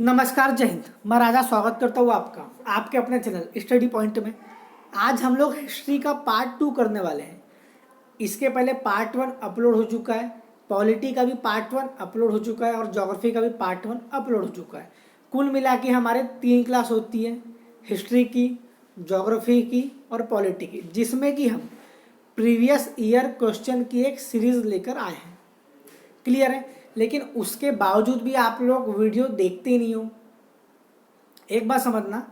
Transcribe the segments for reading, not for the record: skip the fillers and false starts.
नमस्कार, जय हिंद। मैं राजा स्वागत करता हूँ आपका आपके अपने चैनल स्टडी पॉइंट में। आज हम लोग हिस्ट्री का पार्ट 2 करने वाले हैं। इसके पहले पार्ट 1 अपलोड हो चुका है, पॉलिटी का भी पार्ट 1 अपलोड हो चुका है और ज्योग्राफी का भी पार्ट 1 अपलोड हो चुका है। कुल मिला के हमारे 3 क्लास होती है, हिस्ट्री की, ज्योग्राफी की और पॉलिटी की, जिसमें कि हम प्रीवियस ईयर क्वेश्चन की एक सीरीज़ लेकर आए हैं। क्लियर है? लेकिन उसके बावजूद भी आप लोग वीडियो देखते ही नहीं हो। एक बात समझना,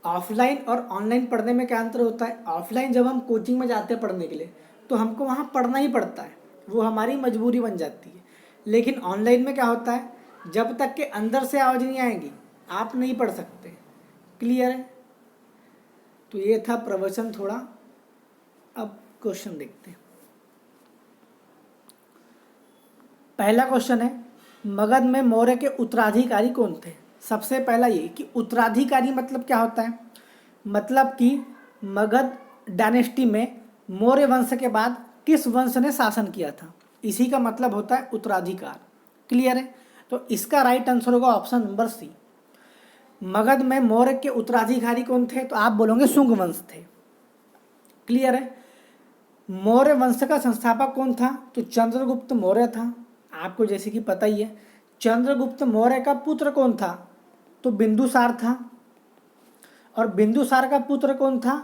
ऑफलाइन और ऑनलाइन पढ़ने में क्या अंतर होता है। ऑफलाइन जब हम कोचिंग में जाते हैं पढ़ने के लिए तो हमको वहाँ पढ़ना ही पड़ता है, वो हमारी मजबूरी बन जाती है। लेकिन ऑनलाइन में क्या होता है, जब तक के अंदर से आवाज़ नहीं आएगी आप नहीं पढ़ सकते। क्लियर है? तो ये था प्रवचन थोड़ा। अब क्वेश्चन देखते हैं। पहला क्वेश्चन है, मगध में मौर्य के उत्तराधिकारी कौन थे। सबसे पहला ये कि उत्तराधिकारी मतलब क्या होता है। मतलब कि मगध डायनेस्टी में मौर्य वंश के बाद किस वंश ने शासन किया था, इसी का मतलब होता है उत्तराधिकार। क्लियर है? तो इसका राइट आंसर होगा ऑप्शन नंबर सी। मगध में मौर्य के उत्तराधिकारी कौन थे, तो आप बोलोगे शुंग वंश थे। क्लियर है? मौर्य वंश का संस्थापक कौन था, तो चंद्रगुप्त मौर्य था। आपको जैसे कि पता ही है। चंद्रगुप्त मौर्य का पुत्र कौन था, तो बिंदुसार था। और बिंदुसार का पुत्र कौन था,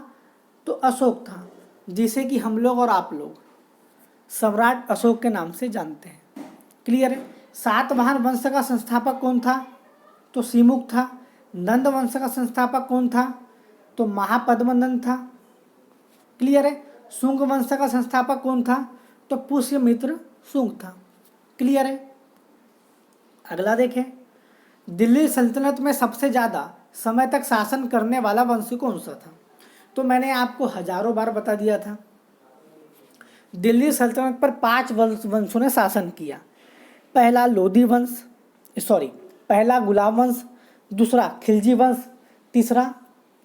तो अशोक था, जिसे कि हम लोग और आप लोग सम्राट अशोक के नाम से जानते हैं। क्लियर है? सातवाहन वंश का संस्थापक कौन था, तो सिमुक था। नंद वंश का संस्थापक कौन था, तो महापद्मनंद था। क्लियर है? शुंग वंश का संस्थापक कौन था, तो पुष्यमित्र शुंग था। क्लियर है? अगला देखें, दिल्ली सल्तनत में सबसे ज़्यादा समय तक शासन करने वाला वंश कौन सा था। तो मैंने आपको हजारों बार बता दिया था, दिल्ली सल्तनत पर 5 वंशों ने शासन किया। पहला लोधी वंश, पहला गुलाब वंश, दूसरा खिलजी वंश, तीसरा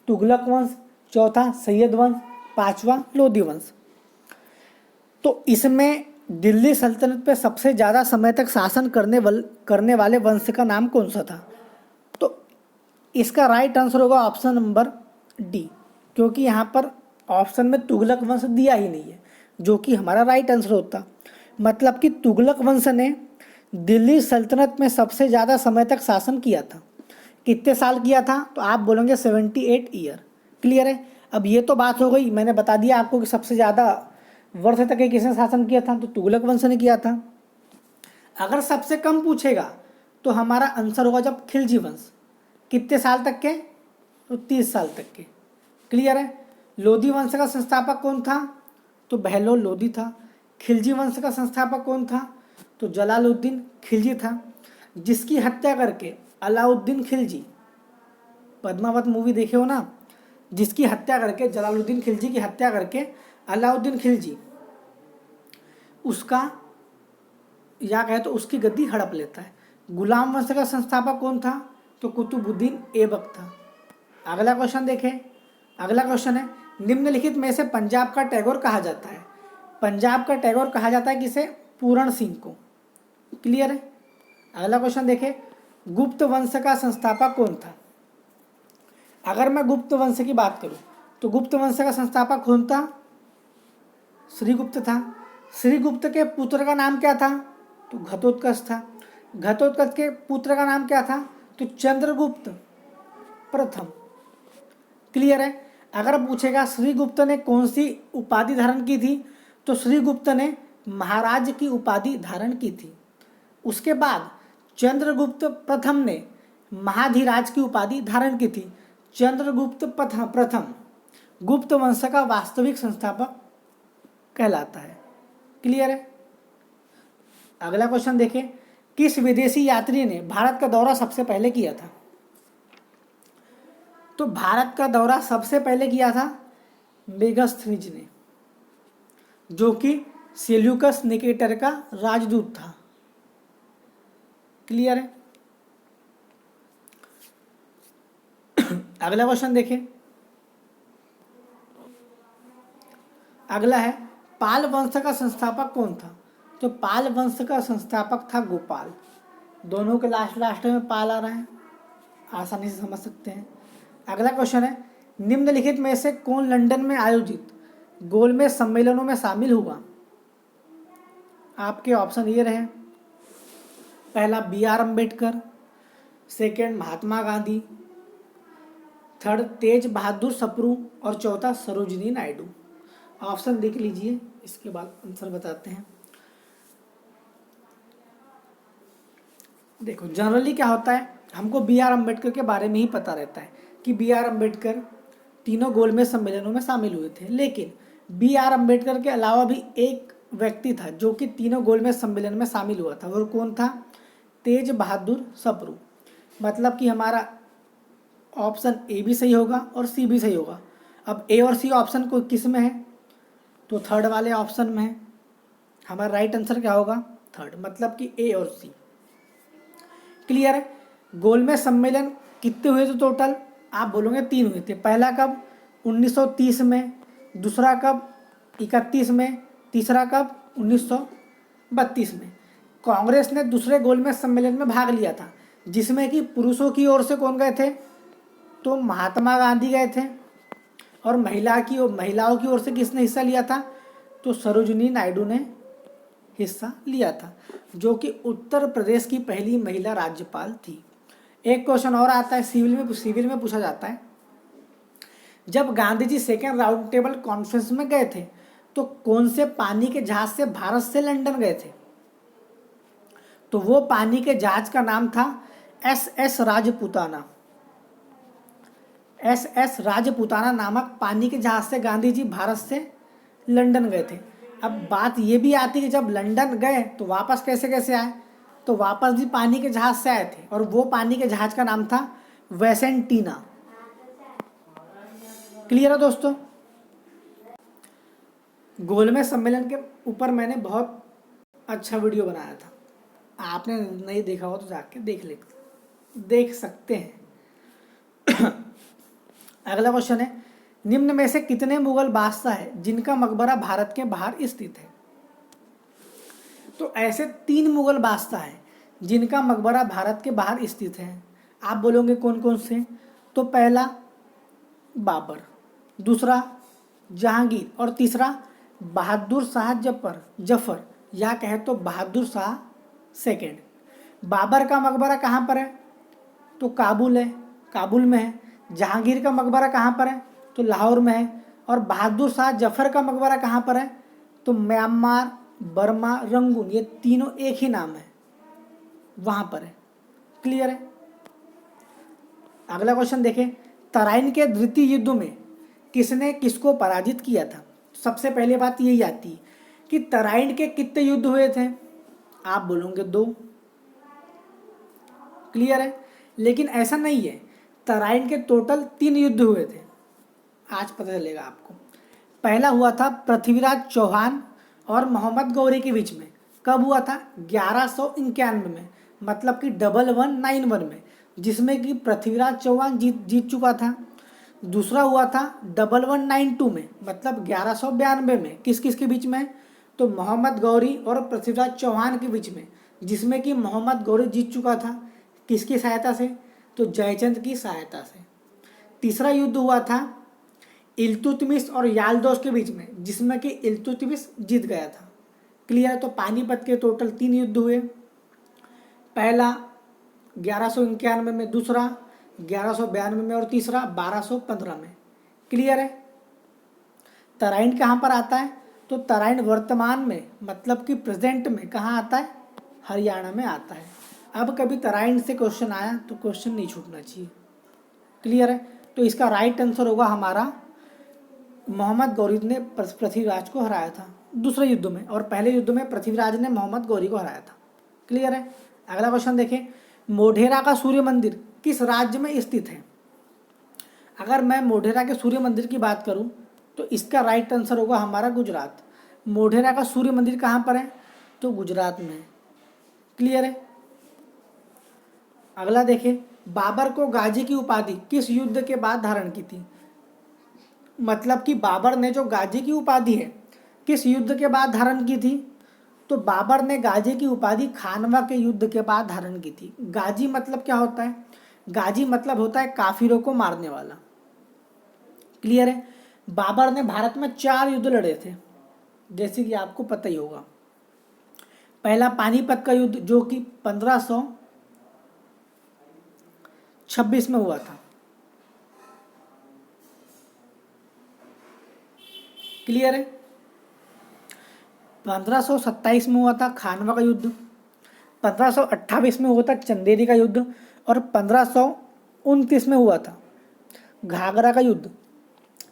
तुगलक वंश, चौथा सैयद वंश, पांचवा लोधी वंश। तो इसमें दिल्ली सल्तनत पे सबसे ज़्यादा समय तक शासन करने वाले वंश का नाम कौन सा था, तो इसका राइट आंसर होगा ऑप्शन नंबर डी, क्योंकि यहाँ पर ऑप्शन में तुगलक वंश दिया ही नहीं है, जो कि हमारा राइट आंसर होता। मतलब कि तुगलक वंश ने दिल्ली सल्तनत में सबसे ज़्यादा समय तक शासन किया था। कितने साल किया था, तो आप बोलेंगे 78 ईयर। क्लियर है? अब ये तो बात हो गई, मैंने बता दिया आपको कि सबसे ज़्यादा वर्ष तक किसने शासन किया था, तो तुगलक वंश ने किया था। अगर सबसे कम पूछेगा तो हमारा आंसर होगा जब खिलजी वंश। कितने साल तक के, तो 30 साल तक के। क्लियर है? लोधी वंश का संस्थापक कौन था, तो बहलोल लोधी था। खिलजी वंश का संस्थापक कौन था, तो जलालुद्दीन खिलजी था, जिसकी हत्या करके अलाउद्दीन खिलजी, पद्मावत मूवी देखे हो ना, जिसकी हत्या करके जलालुद्दीन खिलजी की हत्या करके अलाउद्दीन खिलजी उसका या कहे तो उसकी गद्दी हड़प लेता है। गुलाम वंश का संस्थापक कौन था, तो कुतुबुद्दीन ऐबक था। अगला क्वेश्चन देखें। अगला क्वेश्चन है, निम्नलिखित में से पंजाब का टैगोर कहा जाता है। पंजाब का टैगोर कहा जाता है किसे, पूरण सिंह को। क्लियर है? अगला क्वेश्चन देखें, गुप्त वंश का संस्थापक कौन था। अगर मैं गुप्त वंश की बात करूं तो गुप्त वंश का संस्थापक कौन था, श्रीगुप्त था। श्रीगुप्त के पुत्र का नाम क्या था, तो घटोत्कच था। घटोत्कच के पुत्र का नाम क्या था, तो चंद्रगुप्त प्रथम। क्लियर है? अगर पूछेगा श्रीगुप्त ने कौन सी उपाधि धारण की थी, तो श्रीगुप्त ने महाराज की उपाधि धारण की थी। उसके बाद चंद्रगुप्त प्रथम ने महाधिराज की उपाधि धारण की थी। चंद्रगुप्त प्रथम गुप्त वंश का वास्तविक संस्थापक कहलाता है। क्लियर है? अगला क्वेश्चन देखें, किस विदेशी यात्री ने भारत का दौरा सबसे पहले किया था। तो भारत का दौरा सबसे पहले किया था मेगास्थनीज ने, जो कि सेल्यूकस निकेटर का राजदूत था। क्लियर है? अगला क्वेश्चन देखें। अगला है, पाल वंश का संस्थापक कौन था। तो पाल वंश का संस्थापक था गोपाल। दोनों के लास्ट में पाल आ रहा है। आसानी से समझ सकते हैं। अगला क्वेश्चन है, निम्नलिखित में से कौन लंदन में आयोजित गोलमेज सम्मेलनों में शामिल हुआ? आपके ऑप्शन ये रहे, पहला B R Ambedkar, second Mahatma Gandhi, third Tej Bahadur Sapru और चौथा सरोजिनी नायडू। ऑप्शन देख लीजिए, इसके बाद आंसर बताते हैं। देखो जनरली क्या होता है, हमको बी आर अम्बेडकर के बारे में ही पता रहता है कि बी आर अम्बेडकर तीनों गोलमेज सम्मेलनों में शामिल हुए थे, लेकिन बी आर अम्बेडकर के अलावा भी एक व्यक्ति था जो कि तीनों गोलमेज सम्मेलन में शामिल हुआ था। वो कौन था? तेज बहादुर सप्रू। मतलब कि हमारा ऑप्शन ए भी सही होगा और सी भी सही होगा। अब ए और सी ऑप्शन को किस में है? तो थर्ड वाले ऑप्शन में है। हमारा राइट आंसर क्या होगा? थर्ड, मतलब कि ए और सी। क्लियर है? गोलमेज सम्मेलन कितने हुए थे टोटल? आप बोलोगे 3 हुए थे। पहला कब? 1930 में, दूसरा कब? 31 में, तीसरा कब? 1932 में। कांग्रेस ने दूसरे गोलमेज सम्मेलन में भाग लिया था, जिसमें कि पुरुषों की ओर से कौन गए थे? तो महात्मा गांधी गए थे। और महिलाओं की ओर से किसने हिस्सा लिया था? तो सरोजिनी नायडू ने हिस्सा लिया था, जो कि उत्तर प्रदेश की पहली महिला राज्यपाल थी। एक क्वेश्चन और आता है, सिविल में पूछा जाता है, जब Gandhi ji second round table conference में गए थे तो कौन से पानी के जहाज से भारत से लंदन गए थे? तो वो पानी के जहाज का नाम था एस राजपूताना। एस राजपूताना नामक पानी के जहाज से गांधी जी भारत से लंदन गए थे। अब बात ये भी आती है कि जब लंदन गए तो वापस कैसे कैसे आए? तो वापस भी पानी के जहाज से आए थे, और वो पानी के जहाज का नाम था वेसेंटीना। क्लियर है दोस्तों? गोलमेज सम्मेलन के ऊपर मैंने बहुत अच्छा वीडियो बनाया था, आपने नहीं देखा हो तो जाके देख सकते हैं। अगला क्वेश्चन है, निम्न में से कितने मुगल बादशाह हैं जिनका मकबरा भारत के बाहर स्थित है? तो ऐसे 3 मुगल बादशाह हैं जिनका मकबरा भारत के बाहर स्थित है। आप बोलोगे कौन कौन से? तो पहला बाबर, दूसरा जहांगीर और तीसरा बहादुर शाह जफर या कहे तो बहादुर शाह सेकेंड। बाबर का मकबरा कहाँ पर है? तो काबुल में है। जहांगीर का मकबरा कहाँ पर है? तो लाहौर में है। और बहादुर शाह जफर का मकबरा कहाँ पर है? तो म्यांमार, बर्मा, रंगून, ये तीनों एक ही नाम है, वहाँ पर है। क्लियर है? अगला क्वेश्चन देखें, तराइन के द्वितीय युद्ध में किसने किसको पराजित किया था? सबसे पहले बात यही आती है कि तराइन के कितने युद्ध हुए थे? आप बोलोगे 2। क्लियर है? लेकिन ऐसा नहीं है, तराइन के टोटल 3 युद्ध हुए थे। आज पता चलेगा आपको। पहला हुआ था पृथ्वीराज चौहान और मोहम्मद गौरी के बीच में। कब हुआ था? 1191 में, मतलब कि 1191 में, जिसमें कि पृथ्वीराज चौहान जीत चुका था। दूसरा हुआ था 1192 में, मतलब 1192 में। किस किस के बीच में? तो मोहम्मद गौरी और पृथ्वीराज चौहान के बीच में, जिसमें कि मोहम्मद गौरी जीत चुका था। किसकी सहायता से? तो जयचंद की सहायता से। तीसरा युद्ध हुआ था इल्तुतमिश और यालदोस के बीच में, जिसमें कि इल्तुतमिश जीत गया था। क्लियर है? तो पानीपत के टोटल 3 युद्ध हुए। पहला 1191 में, दूसरा 1192 में और तीसरा 1215 में। क्लियर है? तराइन कहाँ पर आता है? तो तराइन वर्तमान में, मतलब कि प्रेजेंट में कहाँ आता है? हरियाणा में आता है। अब कभी तराइन से क्वेश्चन आया तो क्वेश्चन नहीं छूटना चाहिए। क्लियर है? तो इसका राइट आंसर होगा हमारा, मोहम्मद गौरी ने पृथ्वीराज को हराया था दूसरे युद्ध में, और पहले युद्ध में पृथ्वीराज ने मोहम्मद गौरी को हराया था। क्लियर है? अगला क्वेश्चन देखें, मोढेरा का सूर्य मंदिर किस राज्य में स्थित है? अगर मैं मोढेरा के सूर्य मंदिर की बात करूं तो इसका राइट आंसर होगा हमारा गुजरात। मोढेरा का सूर्य मंदिर कहाँ पर है? तो गुजरात में है। क्लियर है? अगला देखें, बाबर को गाजी की उपाधि किस युद्ध के बाद धारण की थी? मतलब कि बाबर ने जो गाजी की उपाधि है किस युद्ध के बाद धारण की थी? तो बाबर ने गाजी की उपाधि खानवा के युद्ध के बाद धारण की थी। गाजी मतलब क्या होता है? गाजी मतलब होता है काफिरों को मारने वाला। क्लियर है। बाबर ने भारत में 4 युद्ध लड़े थे, जैसे कि आपको पता ही होगा। पहला पानीपत का युद्ध जो कि 1526 में हुआ था। क्लियर है। 1527 में हुआ था खानवा का युद्ध, 1528 में हुआ था चंदेरी का युद्ध, और 1529 में हुआ था घाघरा का युद्ध।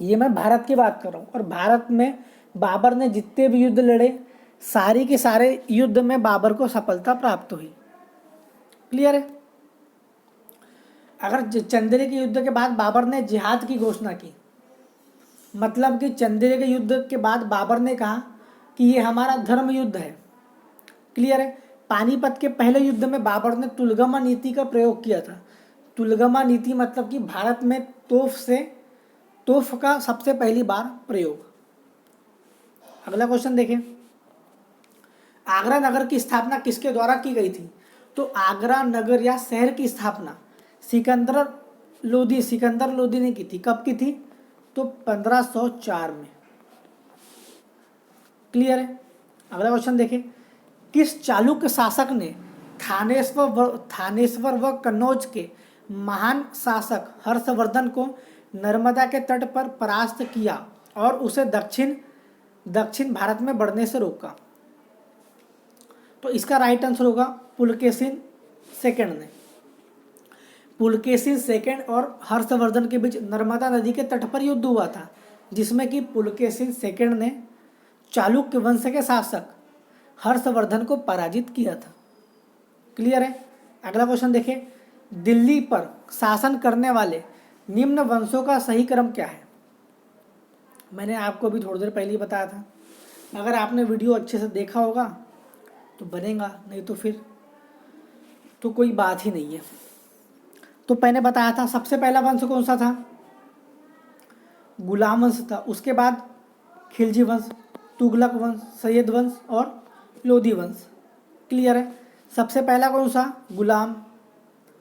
ये मैं भारत की बात कर रहा हूँ। और भारत में बाबर ने जितने भी युद्ध लड़े, सारे के सारे युद्ध में बाबर को सफलता प्राप्त हुई। क्लियर है। अगर चंदेरी के युद्ध के बाद बाबर ने जिहाद की घोषणा की, मतलब कि चंदेरी के युद्ध के बाद बाबर ने कहा कि ये हमारा धर्म युद्ध है। क्लियर है। पानीपत के पहले युद्ध में बाबर ने तुलगमा नीति का प्रयोग किया था। तुलगमा नीति मतलब कि भारत में तोफ का सबसे पहली बार प्रयोग। अगला क्वेश्चन देखें, आगरा नगर की स्थापना किसके द्वारा की गई थी? तो आगरा नगर या शहर की स्थापना सिकंदर लोदी ने की थी। कब की थी? तो 1504 में। क्लियर है। अगला क्वेश्चन देखें, किस चालुक्य शासक ने थानेश्वर व कन्नौज के महान शासक हर्षवर्धन को नर्मदा के तट पर परास्त किया और उसे दक्षिण भारत में बढ़ने से रोका? तो इसका राइट आंसर होगा पुलकेशिन सेकंड ने। पुलकेशिन सेकंड और हर्षवर्धन के बीच नर्मदा नदी के तट पर युद्ध हुआ था, जिसमें कि पुलकेशिन सेकंड ने चालुक्य वंश के शासक हर्षवर्धन को पराजित किया था। क्लियर है। अगला क्वेश्चन देखें, दिल्ली पर शासन करने वाले निम्न वंशों का सही क्रम क्या है? मैंने आपको अभी थोड़ी देर पहले ही बताया था। अगर आपने वीडियो अच्छे से देखा होगा तो बनेगा, नहीं तो फिर तो कोई बात ही नहीं है। तो मैंने बताया था सबसे पहला वंश कौन सा था? गुलाम वंश था। उसके बाद खिलजी वंश, तुगलक वंश, सैयद वंश और लोधी वंश। क्लियर है। सबसे पहला कौन सा? गुलाम,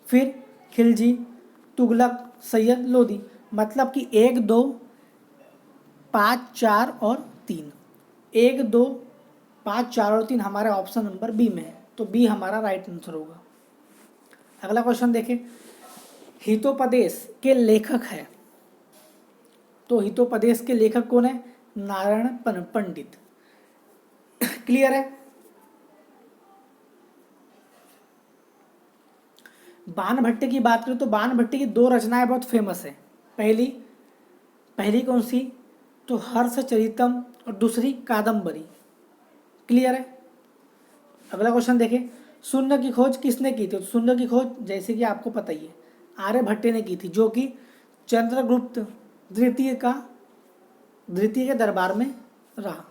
फिर खिलजी, तुगलक, सैयद, लोधी। मतलब कि 1, 2, 5, 4 और 3। 1, 2, 5, 4 और 3 हमारे ऑप्शन नंबर बी में है, तो बी हमारा राइट आंसर होगा। अगला क्वेश्चन देखें, हितोपदेश के लेखक है। तो हितोपदेश के लेखक कौन है? नारायण पंडित। क्लियर है। बाणभट्ट की बात करें तो बाणभट्ट की 2 रचनाएं बहुत फेमस है। पहली कौन सी? तो हर्षचरितम और दूसरी कादम्बरी। क्लियर है। अगला क्वेश्चन देखें, शून्य की खोज किसने की थी? तो शून्य की खोज जैसे कि आपको पता ही है आर्यभट्ट ने की थी, जो कि चंद्रगुप्त द्वितीय के दरबार में रहा।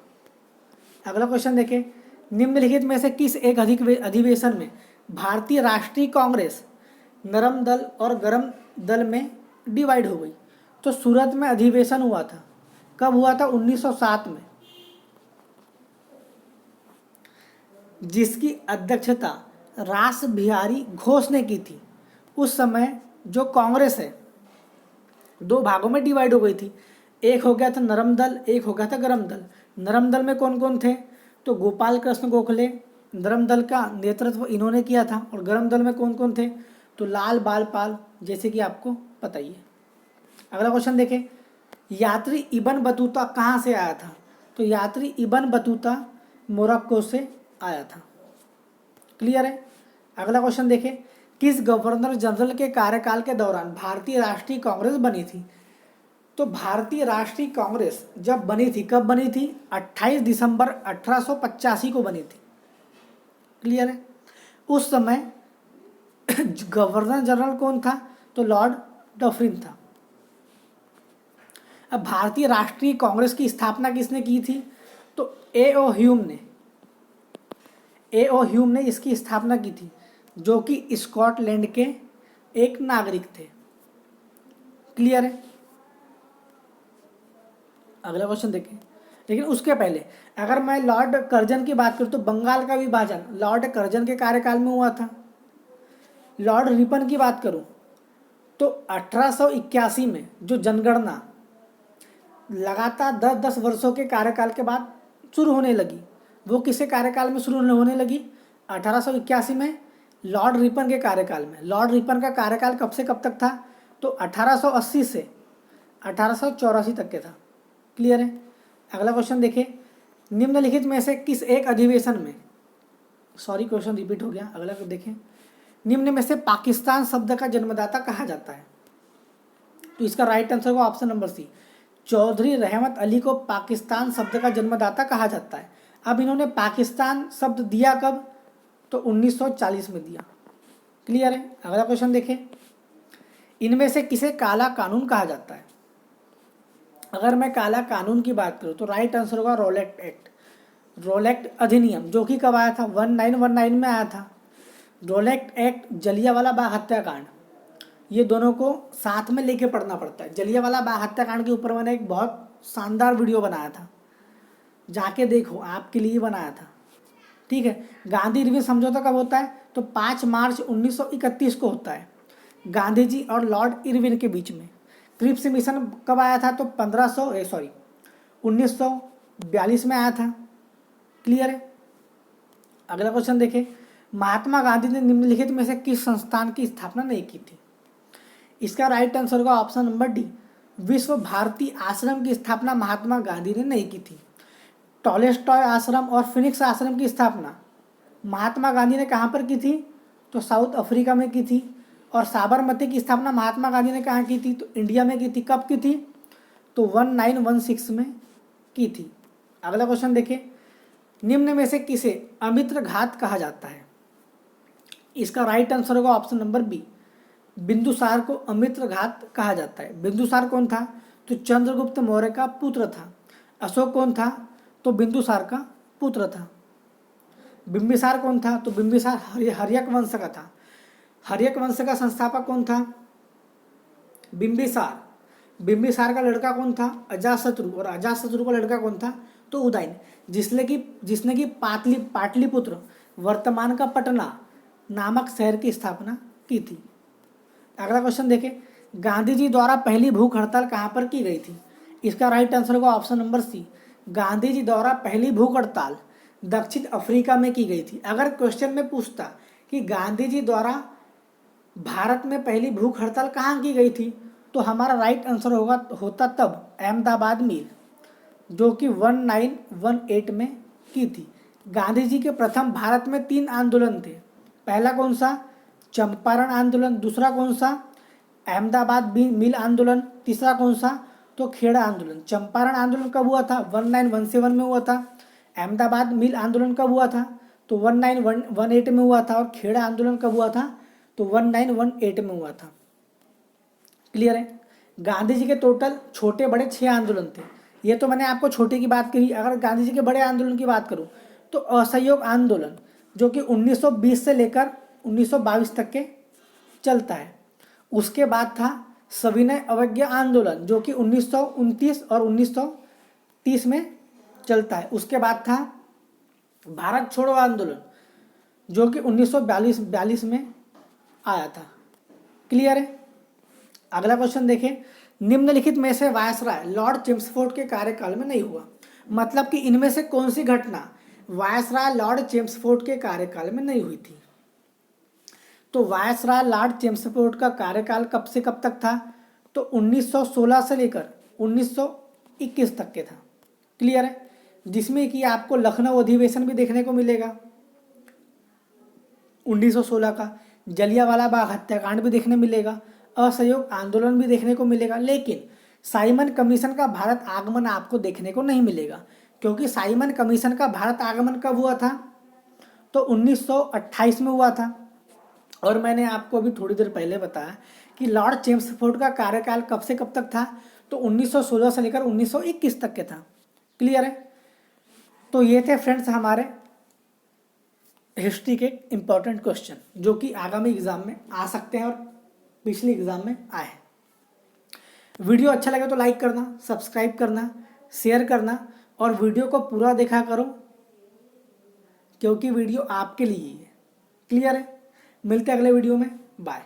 अगला क्वेश्चन देखें, निम्नलिखित में से किस एक अधिवेशन में भारतीय राष्ट्रीय कांग्रेस नरम दल और गरम दल में डिवाइड हो गई? तो सूरत में अधिवेशन हुआ था। कब हुआ था? 1907 में, जिसकी अध्यक्षता रास बिहारी घोष ने की थी। उस समय जो कांग्रेस है 2 भागों में डिवाइड हो गई थी। एक हो गया था नरम दल, एक हो गया था गरम दल। नरम दल में कौन कौन थे? तो गोपाल कृष्ण गोखले नरम दल का नेतृत्व इन्होंने किया था। और गरम दल में कौन कौन थे? तो लाल बाल पाल, जैसे कि आपको पता ही है। अगला क्वेश्चन देखें, यात्री इब्न बतूता कहाँ से आया था? तो यात्री इब्न बतूता मोरक्को से आया था। क्लियर है। अगला क्वेश्चन देखें, किस गवर्नर जनरल के कार्यकाल के दौरान भारतीय राष्ट्रीय कांग्रेस बनी थी? तो भारतीय राष्ट्रीय कांग्रेस जब बनी थी, कब बनी थी? 28 दिसंबर 1885 को बनी थी। क्लियर है। उस समय गवर्नर जनरल कौन था? तो लॉर्ड डफरिन था। अब भारतीय राष्ट्रीय कांग्रेस की स्थापना किसने की थी? तो ए.ओ. ह्यूम ने इसकी स्थापना की थी, जो कि स्कॉटलैंड के एक नागरिक थे। क्लियर है। अगला क्वेश्चन देखें, लेकिन उसके पहले अगर मैं लॉर्ड कर्जन की बात करूं तो बंगाल का विभाजन लॉर्ड कर्जन के कार्यकाल में हुआ था। लॉर्ड रिपन की बात करूं तो 1881 में जो जनगणना लगातार 10-10 वर्षों के कार्यकाल के बाद शुरू होने लगी, वो किसके कार्यकाल में शुरू होने लगी? 1881 में लॉर्ड रिपन के कार्यकाल में। लॉर्ड रिपन का कार्यकाल कब से कब तक था? तो 1880 से 1884 तक के था। क्लियर है? अगला क्वेश्चन देखिए, निम्नलिखित में से किस एक अधिवेशन में, सॉरी क्वेश्चन रिपीट हो गया, अगला को देखें, निम्न में से पाकिस्तान शब्द का जन्मदाता कहा जाता है? तो इसका राइट आंसर होगा ऑप्शन नंबर सी, चौधरी रहमत अली को पाकिस्तान शब्द का जन्मदाता कहा जाता है। अब इन्होंने पाकिस्तान शब्द दिया कब? तो 1940 में दिया। क्लियर है? अगला क्वेश्चन देखें, इनमें से किसे काला कानून कहा जाता है? अगर मैं काला कानून की बात करूं तो राइट आंसर होगा रोलेक्ट एक्ट। रोलेक्ट अधिनियम जो कि कब आया था? 1919 में आया था। रोलेक्ट एक्ट, जलियांवाला बाग हत्याकांड, ये दोनों को साथ में लेके पढ़ना पड़ता है। जलियांवाला बाग हत्याकांड के ऊपर मैंने एक बहुत शानदार वीडियो बनाया था, जाके देखो, आपके लिए बनाया था। ठीक है? गांधी इरविन समझौता कब होता है? तो 5 मार्च 1931 को होता है, गांधी जी और लॉर्ड इरविन के बीच में। क्रिप्स मिशन कब आया था? तो 1942 में आया था। क्लियर है? अगला क्वेश्चन देखें, महात्मा गांधी ने निम्नलिखित में से किस संस्थान की स्थापना नहीं की थी? इसका राइट आंसर होगा ऑप्शन नंबर डी, विश्व भारती आश्रम की स्थापना महात्मा गांधी ने नहीं की थी। टॉलेस्टॉय आश्रम और फिनिक्स आश्रम की स्थापना महात्मा गांधी ने कहाँ पर की थी? तो साउथ अफ्रीका में की थी। और साबरमती की स्थापना महात्मा गांधी ने कहाँ की थी? तो इंडिया में की थी। कब की थी? तो 1916 में की थी। अगला क्वेश्चन देखें, निम्न में से किसे अमित्र घात कहा जाता है? इसका राइट आंसर होगा ऑप्शन नंबर बी, बिंदुसार को अमित्र घात कहा जाता है। बिंदुसार कौन था? तो चंद्रगुप्त मौर्य का पुत्र था। अशोक कौन था? तो बिंदुसार का पुत्र था। बिंबिसार कौन था? तो बिंबिसार हर्यक वंश का था। हर्यक वंश का संस्थापक कौन था? बिंबिसार। बिंबिसार का लड़का कौन था? अजातशत्रु। और अजातशत्रु का लड़का कौन था? तो उदयन, जिसने की पाटलिपुत्र, वर्तमान का पटना नामक शहर की स्थापना की थी। अगला क्वेश्चन देखें, गांधी जी द्वारा पहली भूख हड़ताल कहाँ पर की गई थी? इसका राइट आंसर होगा option number C, Gandhi ji द्वारा पहली भूख हड़ताल दक्षिण अफ्रीका में की गई थी। अगर क्वेश्चन में पूछता कि गांधी जी द्वारा भारत में पहली भूख हड़ताल कहाँ की गई थी, तो हमारा राइट आंसर होता तब अहमदाबाद मिल, जो कि 1918 में की थी। गांधी जी के प्रथम भारत में 3 आंदोलन थे। पहला कौन सा? चंपारण आंदोलन। दूसरा कौन सा? अहमदाबाद मिल आंदोलन। तीसरा कौन सा? तो खेड़ा आंदोलन। चंपारण आंदोलन कब हुआ था? 1917 में हुआ था। अहमदाबाद मिल आंदोलन कब हुआ था? तो 1918 में हुआ था। और खेड़ा आंदोलन कब हुआ था? तो 1918 में हुआ था। क्लियर है? गांधी जी के टोटल छोटे बड़े 6 आंदोलन थे। ये तो मैंने आपको छोटे की बात करी। अगर गांधी जी के बड़े आंदोलन की बात करूं तो असहयोग आंदोलन, जो कि 1920 से लेकर 1922 तक के चलता है। उसके बाद था सविनय अवज्ञा आंदोलन, जो कि 1929 और 1930 में चलता है। उसके बाद था भारत छोड़ो आंदोलन, जो कि 1942 में आया था। क्लियर है? अगला क्वेश्चन देखें, निम्नलिखित में से वायसराय लॉर्ड चेम्सफोर्ड के कार्यकाल में नहीं हुआ। मतलब कि इनमें से कौन सी घटना वायसराय लॉर्ड चेम्सफोर्ड के कार्यकाल में नहीं हुई थी? तो वायसराय लॉर्ड चेम्सफोर्ड का कार्यकाल कब से कब तक था? तो 1916 से लेकर 1921 तक के था। क्लियर है? जिसमें कि आपको लखनऊ अधिवेशन भी देखने को मिलेगा 1916 का, जलियांवाला बाग हत्याकांड भी देखने मिलेगा, असहयोग आंदोलन भी देखने को मिलेगा। लेकिन साइमन कमीशन का भारत आगमन आपको देखने को नहीं मिलेगा, क्योंकि साइमन कमीशन का भारत आगमन कब हुआ था? तो 1928 में हुआ था। और मैंने आपको अभी थोड़ी देर पहले बताया कि लॉर्ड चेम्सफोर्ड का कार्यकाल कब से कब तक था? तो 1916 से लेकर 1921 तक के था। क्लियर है? तो ये थे फ्रेंड्स हमारे हिस्ट्री के इम्पोर्टेंट क्वेश्चन, जो कि आगामी एग्जाम में आ सकते हैं और पिछले एग्जाम में आए। वीडियो अच्छा लगे तो लाइक करना, सब्सक्राइब करना, शेयर करना और वीडियो को पूरा देखा करो, क्योंकि वीडियो आपके लिए ही है। क्लियर है? मिलते हैं अगले वीडियो में। बाय।